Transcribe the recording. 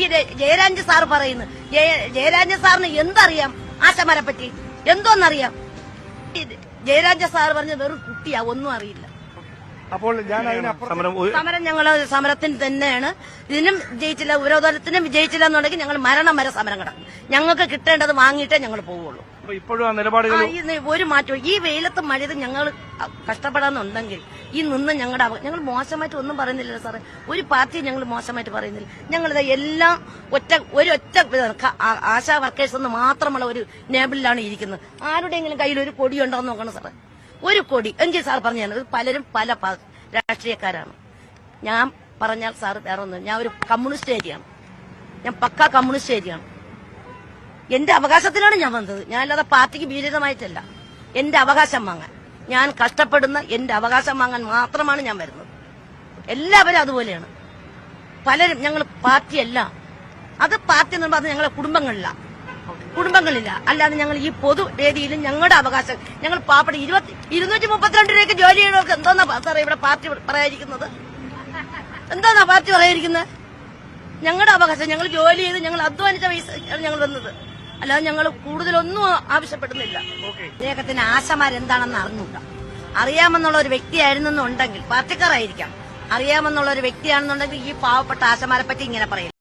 ഈ ജയരാജൻ സാർ പറയുന്നു. ജയരാജൻ സാറിന് എന്തറിയാം ആശമാരെ പറ്റി? എന്തോന്നറിയാം? ജയരാജൻ സാർ പറഞ്ഞ വെറും കുട്ടിയാ, ഒന്നും അറിയില്ല. അപ്പോൾ ഞാൻ സമരം ഞങ്ങള് സമരത്തിന് തന്നെയാണ്. ഇതിനും വിജയിച്ചില്ല, ഉപരോധത്തിനും വിജയിച്ചില്ല എന്നുണ്ടെങ്കിൽ ഞങ്ങൾ മരണം വരെ സമരം കിടക്കും. ഞങ്ങൾക്ക് കിട്ടേണ്ടത് വാങ്ങിയിട്ടേ ഞങ്ങൾ പോവുള്ളൂ. ഇപ്പോഴും ആ നിലപാടുകൾ ഒരു മാറ്റവും ഈ വെയിലത്ത് മഴയത് ഞങ്ങൾ കഷ്ടപ്പെടാന്നുണ്ടെങ്കിൽ ഈ നിന്ന് ഞങ്ങൾ മോശമായിട്ട് ഒന്നും പറയുന്നില്ല സാറേ. ഒരു പാർട്ടി ഞങ്ങൾ മോശമായിട്ട് പറയുന്നില്ല. ഞങ്ങളിത് എല്ലാം ഒരൊറ്റ ആശാ വർക്കേഴ്സ് എന്ന് മാത്രമുള്ള ഒരു നേബിളിലാണ് ഇരിക്കുന്നത്. ആരുടെയെങ്കിലും കയ്യിൽ ഒരു കൊടി ഉണ്ടോ എന്ന് നോക്കണം സാറേ. ഒരു കൊടി എങ്കിൽ സാർ പറഞ്ഞു, പലരും പല രാഷ്ട്രീയക്കാരാണ്. ഞാൻ പറഞ്ഞാൽ സാർ വേറെ ഒന്നും, ഞാൻ ഒരു കമ്മ്യൂണിസ്റ്റ് ഏരിയയാണ്. ഞാൻ പക്കാ കമ്മ്യൂണിസ്റ്റ് ഏരിയയാണ്. എന്റെ അവകാശത്തിനാണ് ഞാൻ വന്നത്. ഞാൻ അല്ലാതെ പാർട്ടിക്ക് വിപരീതമായിട്ടല്ല. എന്റെ അവകാശം വാങ്ങാൻ, ഞാൻ കഷ്ടപ്പെടുന്ന എന്റെ അവകാശം വാങ്ങാൻ മാത്രമാണ് ഞാൻ വരുന്നത്. എല്ലാവരും അതുപോലെയാണ്. പലരും ഞങ്ങൾ പാർട്ടിയല്ല, അത് പാർട്ടി എന്ന് പറഞ്ഞാൽ ഞങ്ങളെ കുടുംബങ്ങളില്ല. അല്ലാതെ ഞങ്ങൾ ഈ പൊതുവേദിയിലും ഞങ്ങളുടെ അവകാശം, ഞങ്ങൾ പാപ്പട 232 രൂപയ്ക്ക് ജോലി ചെയ്യുന്നവർക്ക് എന്തോന്നാ സാറേ ഇവിടെ പാർട്ടി പറയാതിരിക്കുന്നത്? എന്താന്നാ പാർട്ടി പറയാതിരിക്കുന്നത്? ഞങ്ങളുടെ അവകാശം, ഞങ്ങൾ ജോലി ചെയ്ത് ഞങ്ങൾ അധ്വാനിച്ച പൈസ ഞങ്ങൾ വന്നത്, അല്ലാതെ ഞങ്ങൾ കൂടുതലൊന്നും ആവശ്യപ്പെടുന്നില്ല. അദ്ദേഹത്തിന് ആശമാരെന്താണെന്ന് അറിഞ്ഞൂടാ. അറിയാമെന്നുള്ള ഒരു വ്യക്തിയായിരുന്നെന്നുണ്ടെങ്കിൽ, പാർട്ടിക്കാരായിരിക്കാം, അറിയാമെന്നുള്ള ഒരു വ്യക്തിയാണെന്നുണ്ടെങ്കിൽ ഈ പാവപ്പെട്ട ആശമാരെ പറ്റി ഇങ്ങനെ പറയില്ല.